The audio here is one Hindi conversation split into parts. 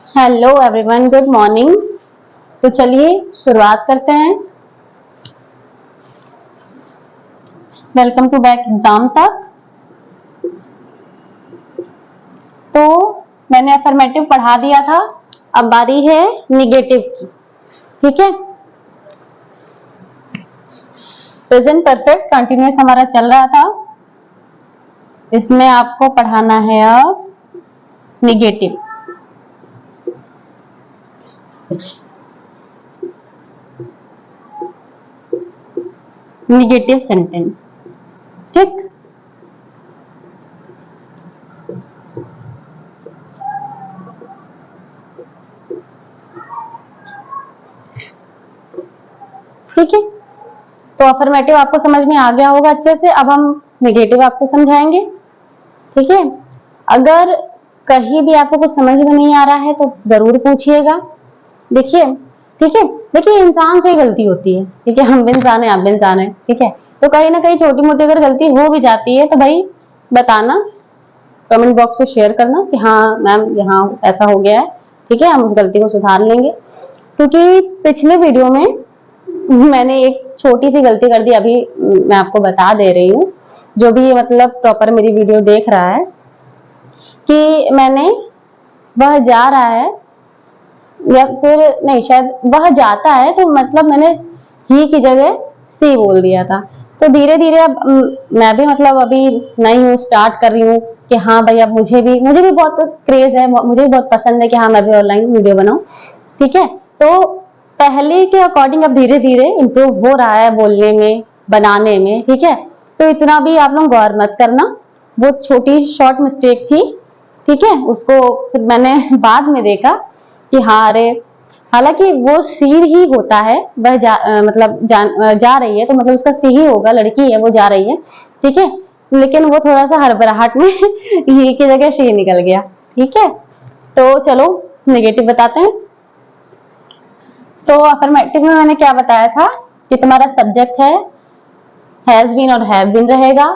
Hello everyone, good morning. तो चलिए शुरुआत करते हैं। वेलकम टू बैक एग्जाम तक। तो मैंने अफर्मेटिव पढ़ा दिया था, अब बारी है निगेटिव की। ठीक है, प्रेजेंट परफेक्ट कंटिन्यूअस हमारा चल रहा था, इसमें आपको पढ़ाना है अब निगेटिव। Negative sentence. ठीक, ठीक है। तो अफर्मेटिव आपको समझ में आ गया होगा अच्छे से। अब हम निगेटिव आपको समझाएंगे। ठीक है, अगर कहीं भी आपको कुछ समझ में नहीं आ रहा है तो जरूर पूछिएगा। देखिए, ठीक है, देखिए इंसान से गलती होती है। ठीक है, हम भी इंसान है, आप भी इंसान है। ठीक है, तो कहीं ना कहीं छोटी मोटी अगर गलती हो भी जाती है तो भाई बताना, कमेंट बॉक्स पे शेयर करना कि हाँ मैम यहाँ ऐसा हो गया है। ठीक है, हम उस गलती को सुधार लेंगे। क्योंकि पिछले वीडियो में मैंने एक छोटी सी गलती कर दी, अभी मैं आपको बता दे रही हूँ। जो भी मतलब प्रॉपर मेरी वीडियो देख रहा है कि मैंने वह जा रहा है या फिर नहीं, शायद वह जाता है, तो मतलब मैंने ही की जगह सी बोल दिया था। तो धीरे धीरे अब मैं भी मतलब अभी नई हूँ, स्टार्ट कर रही हूँ कि हाँ भाई अब मुझे भी बहुत क्रेज है, मुझे भी बहुत पसंद है कि हाँ मैं भी ऑनलाइन वीडियो बनाऊं। ठीक है, तो पहले के अकॉर्डिंग अब धीरे धीरे इम्प्रूव हो रहा है बोलने में, बनाने में। ठीक है, तो इतना भी आप लोग गौर मत करना, वो छोटी शॉर्ट मिस्टेक थी। ठीक है, उसको फिर मैंने बाद में देखा कि हाँ अरे, हालांकि वो सी ही होता है, वह मतलब जा रही है तो मतलब उसका सी ही होगा, लड़की है वो जा रही है। ठीक है, लेकिन वो थोड़ा सा हड़बड़ाहट में ही की जगह शी निकल गया। ठीक है, तो चलो नेगेटिव बताते हैं। तो अफर्मेटिव में मैंने क्या बताया था कि तुम्हारा सब्जेक्ट है हैज बीन और हैव बीन रहेगा,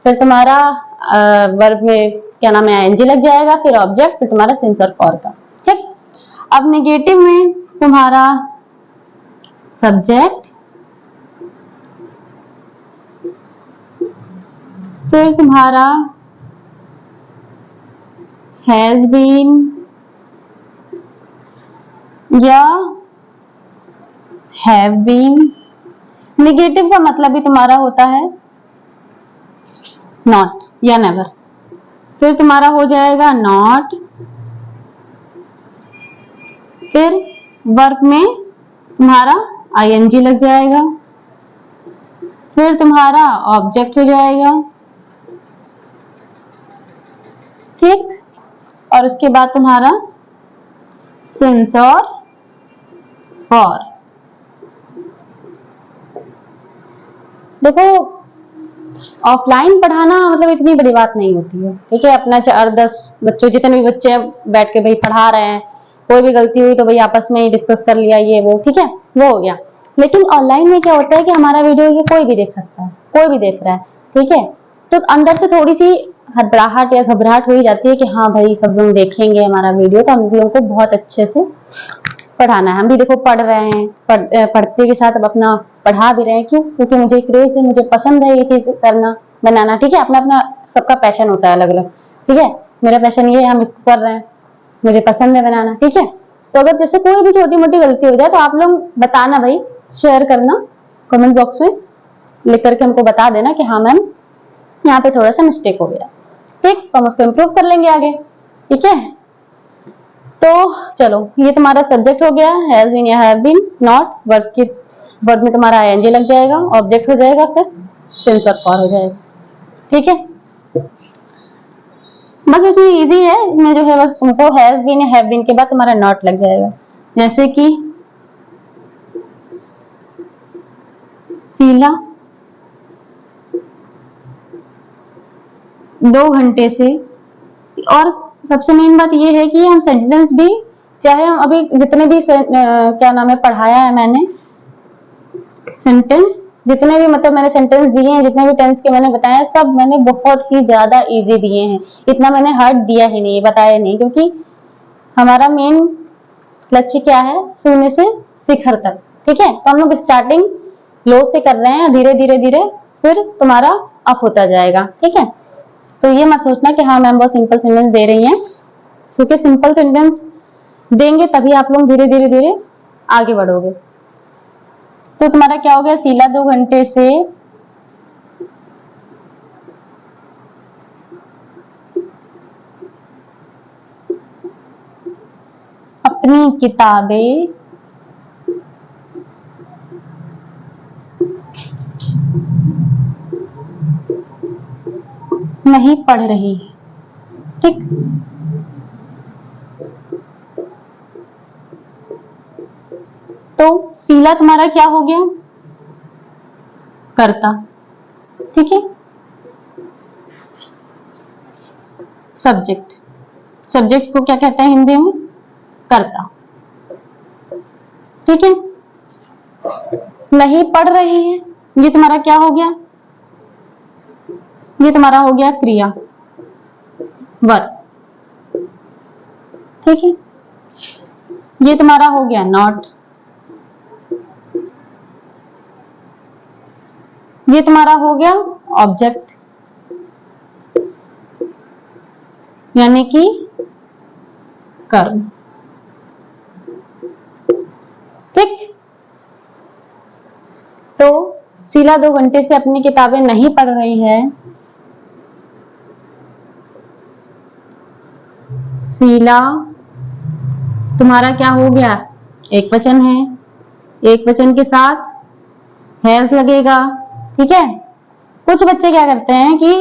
फिर तुम्हारा वर्ब में क्या नाम है आईएनजी लग जाएगा, फिर ऑब्जेक्ट, फिर तुम्हारा सिंस और फॉर का। ठीक, अब नेगेटिव में तुम्हारा सब्जेक्ट, फिर तुम्हारा हैज बीन या हैव बीन। नेगेटिव का मतलब भी तुम्हारा होता है नॉट या नेवर, फिर तुम्हारा हो जाएगा नॉट, फिर वर्ब में तुम्हारा आईएनजी लग जाएगा, फिर तुम्हारा ऑब्जेक्ट हो जाएगा। ठीक, और उसके बाद तुम्हारा सिंस और फॉर। देखो ऑफलाइन पढ़ाना मतलब इतनी बड़ी बात नहीं होती है। ठीक है, अपना 4-10 बच्चों, जितने भी बच्चे बैठ के भाई पढ़ा रहे हैं, कोई भी गलती हुई तो भाई आपस में ही डिस्कस कर लिया, ये वो। ठीक है, वो हो गया। लेकिन ऑनलाइन में क्या होता है कि हमारा वीडियो ये कोई भी देख सकता है, कोई भी देख रहा है। ठीक है, तो अंदर से थोड़ी सी हड़बड़ाहट या घबराहट हो ही जाती है कि हाँ भाई सब लोग देखेंगे हमारा वीडियो, तो हम लोगों को बहुत अच्छे से पढ़ाना है। हम भी देखो पढ़ रहे हैं, पढ़ते के साथ अब अपना पढ़ा भी रहे हैं। क्यों? क्योंकि मुझे क्रेज है, मुझे पसंद है ये चीज करना, बनाना। ठीक है, अपना अपना सबका पैशन होता है अलग अलग। ठीक है, मेरा पैशन ये है, हम इसको कर रहे हैं, मुझे पसंद है बनाना। ठीक है, तो अगर जैसे कोई भी छोटी मोटी गलती हो जाए तो आप लोग बताना भाई, शेयर करना कमेंट बॉक्स में, लिख करके हमको बता देना कि हाँ मैम यहाँ पे थोड़ा सा मिस्टेक हो गया। ठीक, तो हम उसको इम्प्रूव कर लेंगे आगे। ठीक है, तो चलो ये तुम्हारा सब्जेक्ट हो गया, हैज बीन या हैव बीन। नॉट वर्ब में तुम्हारा आईएनजी लग जाएगा, ऑब्जेक्ट हो जाएगा, फिर सिंस और फॉर हो जाएगा। ठीक है, बस इसमें इजी है, इसमें जो है बस तुमको हैज बीन या हैव बीन के बाद तुम्हारा नॉट लग जाएगा। जैसे कि शीला 2 घंटे से। और सबसे मेन बात ये है कि हम सेंटेंस भी, चाहे हम अभी जितने भी क्या नाम है पढ़ाया है मैंने, सेंटेंस जितने भी मतलब मैंने सेंटेंस दिए हैं, जितने भी टेंस के मैंने बताया, सब मैंने बहुत ही ज्यादा इजी दिए हैं। इतना मैंने हार्ड दिया ही नहीं, बताया नहीं, क्योंकि हमारा मेन लक्ष्य क्या है, शून्य से शिखर तक। ठीक है, तो हम लोग स्टार्टिंग लो से कर रहे हैं, धीरे धीरे धीरे फिर तुम्हारा अप होता जाएगा। ठीक है, तो ये मत सोचना कि हाँ मैम बहुत सिंपल सेंटेंस दे रही हैं, क्योंकि सिंपल सेंटेंस देंगे तभी आप लोग धीरे धीरे धीरे आगे बढ़ोगे। तो तुम्हारा क्या हो गया, शीला 2 घंटे से अपनी किताबें नहीं पढ़ रही। ठीक, तो शीला तुम्हारा क्या हो गया, कर्ता। ठीक है, सब्जेक्ट, सब्जेक्ट को क्या कहते हैं हिंदी में, कर्ता। ठीक है, नहीं पढ़ रही है, ये तुम्हारा क्या हो गया, ये तुम्हारा हो गया क्रिया, वर्ब। ठीक है, ये तुम्हारा हो गया नॉट, ये तुम्हारा हो गया ऑब्जेक्ट, यानी कि कर्म। ठीक, तो शीला 2 घंटे से अपनी किताबें नहीं पढ़ रही है, शीला तुम्हारा क्या हो गया, एक वचन है, एक वचन के साथ हैज लगेगा। ठीक है, कुछ बच्चे क्या करते हैं कि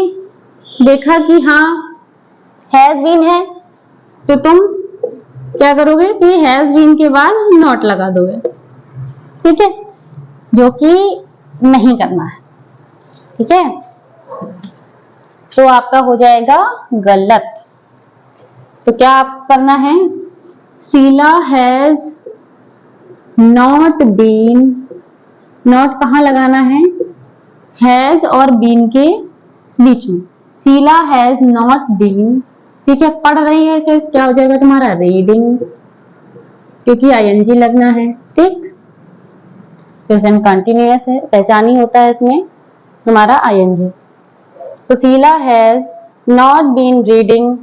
देखा कि हाँ हैज बीन है, तो तुम क्या करोगे कि हैज बीन के बाद नॉट लगा दोगे। ठीक है, जो कि नहीं करना है। ठीक है, तो आपका हो जाएगा गलत। तो क्या आप करना है, Sheela has not been, not कहां लगाना है, हैज और बीन के बीच में। शीला हैज नॉट बीन, ठीक है, पढ़ रही है, तो क्या हो जाएगा तुम्हारा रीडिंग, क्योंकि आईएनजी लगना है। ठीक, प्रेजेंट कंटिन्यूअस है, पहचानी होता है इसमें तुम्हारा आईएनजी। तो Sheela has not been reading,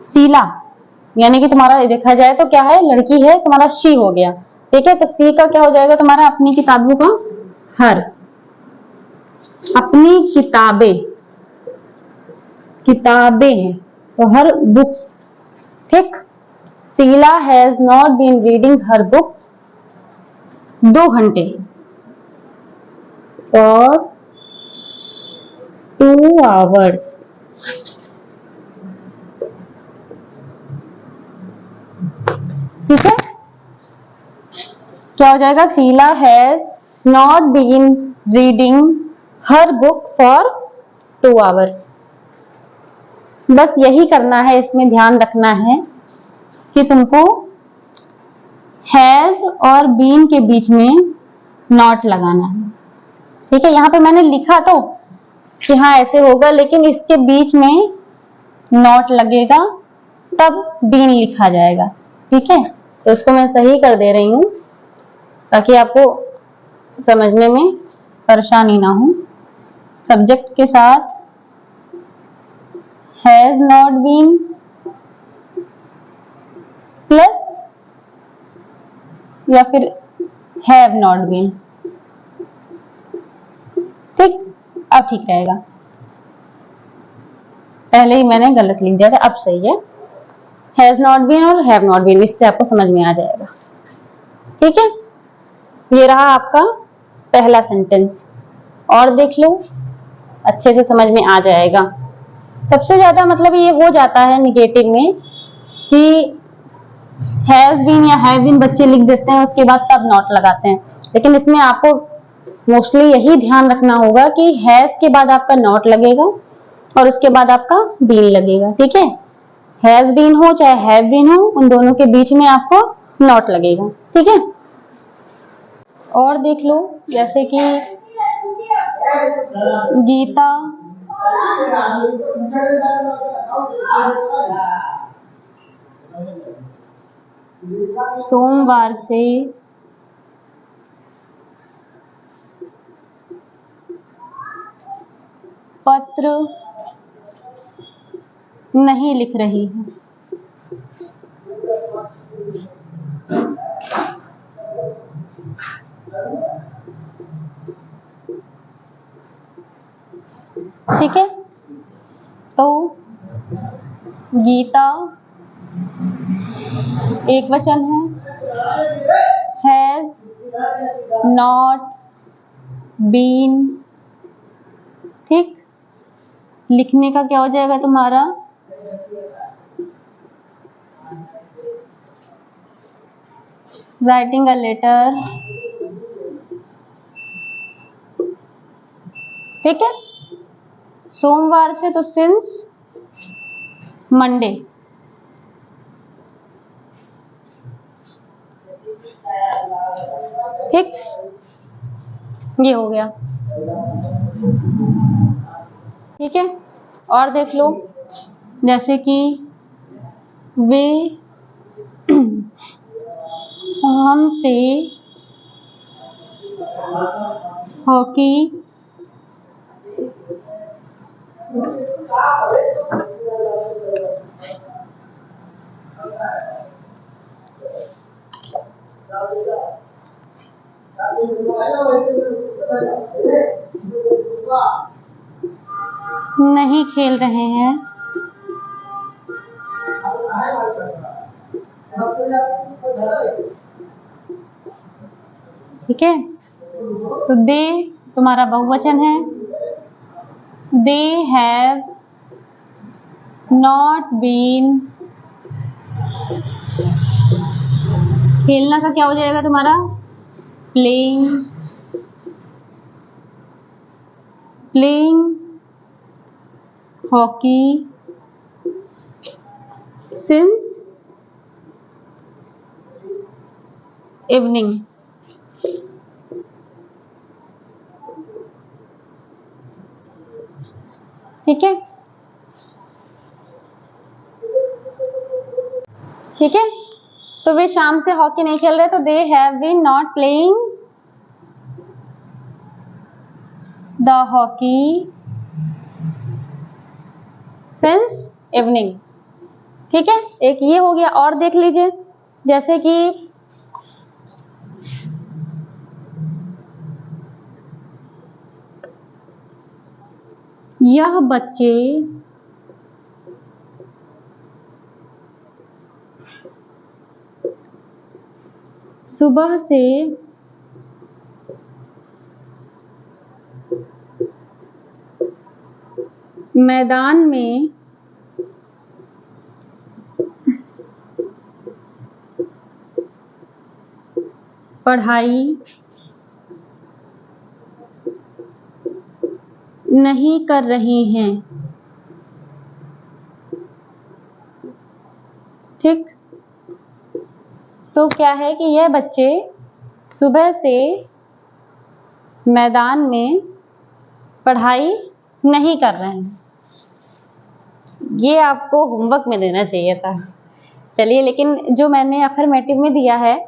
Sheela यानी कि तुम्हारा देखा जाए तो क्या है, लड़की है, तुम्हारा शी हो गया। ठीक है, तो सी का क्या हो जाएगा तुम्हारा, अपनी किताबों का हर, अपनी किताबें, किताबें हैं तो हर बुक्स। ठीक, Sheela has not been reading her book 2 घंटे फॉर 2 आवर्स। ठीक है, क्या हो जाएगा, Sheela has not been reading her book for 2 hours. बस यही करना है, इसमें ध्यान रखना है कि तुमको हैज और बीन के बीच में नॉट लगाना है। ठीक है, यहाँ पे मैंने लिखा तो कि हाँ ऐसे होगा, लेकिन इसके बीच में नॉट लगेगा तब बीन लिखा जाएगा। ठीक है, तो इसको मैं सही कर दे रही हूँ ताकि आपको समझने में परेशानी ना हो। सब्जेक्ट के साथ हैज नॉट बीन प्लस या फिर हैव नॉट बीन। ठीक, अब ठीक रहेगा, पहले ही मैंने गलत लिख दिया था, अब सही है। हैज नॉट बीन और हैव नॉट बीन, इससे आपको समझ में आ जाएगा। ठीक है, ये रहा आपका पहला सेंटेंस, और देख लो अच्छे से समझ में आ जाएगा। सबसे ज्यादा मतलब ये हो जाता है निगेटिव में कि हैज बीन या हैव बीन बच्चे लिख देते हैं, उसके बाद तब नॉट लगाते हैं, लेकिन इसमें आपको मोस्टली यही ध्यान रखना होगा कि हैज के बाद आपका नॉट लगेगा और उसके बाद आपका बीन लगेगा। ठीक है, हैज बीन हो चाहे हैव बीन हो, उन दोनों के बीच में आपको नॉट लगेगा। ठीक है, और देख लो जैसे कि गीता सोमवार से पत्र नहीं लिख रही है। ठीक है, तो गीता एक वचन है, हैज नॉट बीन, ठीक, लिखने का क्या हो जाएगा तुम्हारा, राइटिंग अ लेटर, ठीक है। सोमवार से तो सिंस मंडे, ठीक, ये हो गया। ठीक है, और देख लो, जैसे कि वे शाम से हॉकी नहीं खेल रहे हैं, ठीक है। तो दे तुम्हारा बहुवचन है, दे हैव नॉट बीन, खेलना का क्या हो जाएगा तुम्हारा, playing, playing hockey since evening, ठीक है, ठीक है। तो वे शाम से हॉकी नहीं खेल रहे, तो they have been not playing the hockey since evening, ठीक है। एक ये हो गया, और देख लीजिए, जैसे कि यह बच्चे सुबह से मैदान में पढ़ाई नहीं कर रही हैं, ठीक। तो क्या है कि यह बच्चे सुबह से मैदान में पढ़ाई नहीं कर रहे हैं। ये आपको होमवर्क में देना चाहिए था। चलिए, लेकिन जो मैंने अफर्मेटिव में दिया है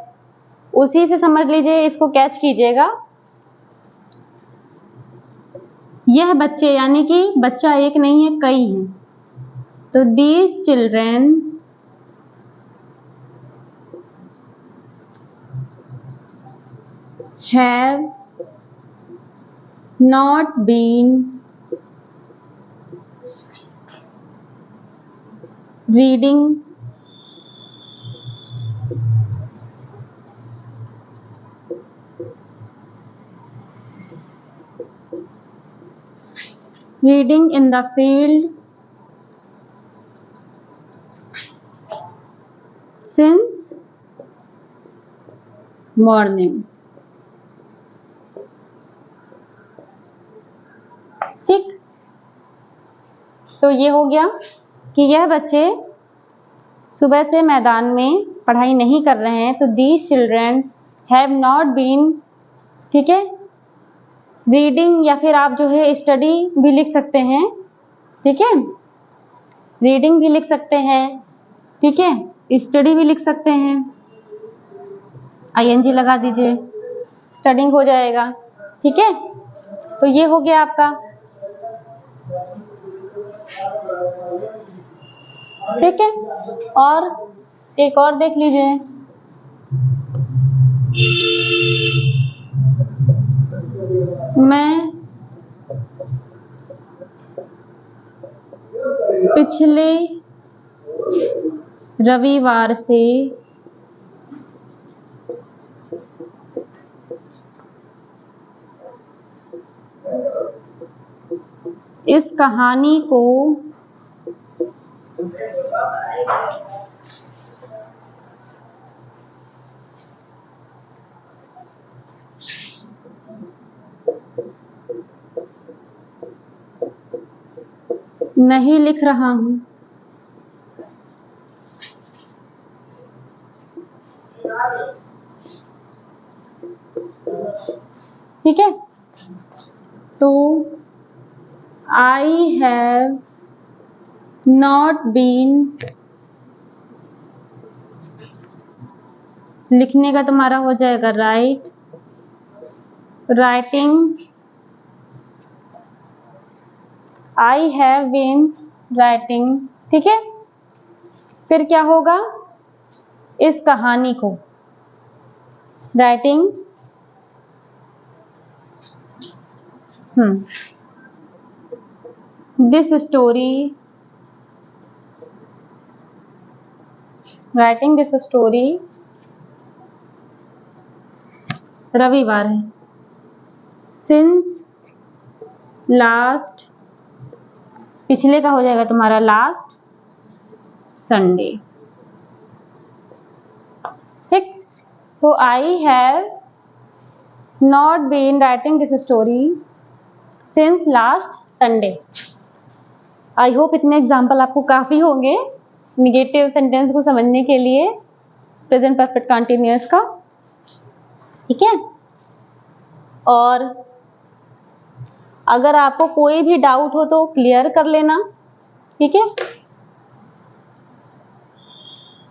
उसी से समझ लीजिए, इसको कैच कीजिएगा। यह बच्चे यानी कि बच्चा एक नहीं है, कई हैं, तो these children have not been reading in the field since morning, ठीक। तो ये हो गया कि यह बच्चे सुबह से मैदान में पढ़ाई नहीं कर रहे हैं, तो these children have not been, ठीक है। रीडिंग या फिर आप जो है स्टडी भी लिख सकते हैं, ठीक है, रीडिंग भी लिख सकते हैं, ठीक है, स्टडी भी लिख सकते हैं, ING लगा दीजिए, स्टडिंग हो जाएगा। ठीक है, तो ये हो गया आपका। ठीक है, और एक और देख लीजिए। मैं पिछले रविवार से इस कहानी को नहीं लिख रहा हूं। ठीक है, तो I have not been, लिखने का तुम्हारा हो जाएगा writing. I have been writing। ठीक है, फिर क्या होगा, इस कहानी को writing this story, writing this story, रविवार है, सिंस लास्ट, पिछले का हो जाएगा तुम्हारा लास्ट संडे। ठीक, तो I have not been writing this story since last Sunday. I hope इतने एग्जाम्पल आपको काफ़ी होंगे निगेटिव सेंटेंस को समझने के लिए प्रेजेंट परफेक्ट कंटिन्यूअस का। ठीक है, और अगर आपको कोई भी डाउट हो तो क्लियर कर लेना। ठीक है,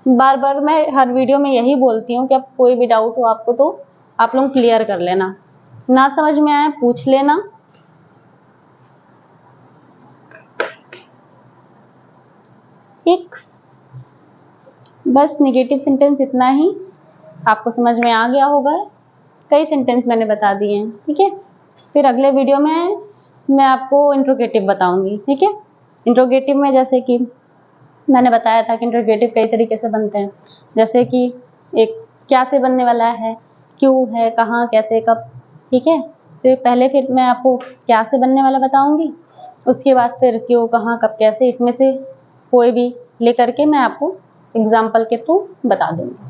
बार बार मैं हर वीडियो में यही बोलती हूँ कि अब कोई भी डाउट हो आपको तो आप लोग क्लियर कर लेना, ना समझ में आए पूछ लेना। ठीक, बस निगेटिव सेंटेंस इतना ही आपको समझ में आ गया होगा, कई सेंटेंस मैंने बता दिए हैं। ठीक है, फिर अगले वीडियो में मैं आपको इंट्रोगेटिव बताऊंगी। ठीक है, इंट्रोगेटिव में जैसे कि मैंने बताया था कि इंट्रोगेटिव कई तरीके से बनते हैं, जैसे कि एक क्या से बनने वाला है, क्यों है, कहाँ, कैसे, कब। ठीक है, तो पहले फिर मैं आपको क्या से बनने वाला बताऊंगी, उसके बाद फिर क्यों, कहाँ, कब, कैसे, इसमें से कोई भी लेकर के मैं आपको एग्जाम्पल के थ्रू बता दूंगी।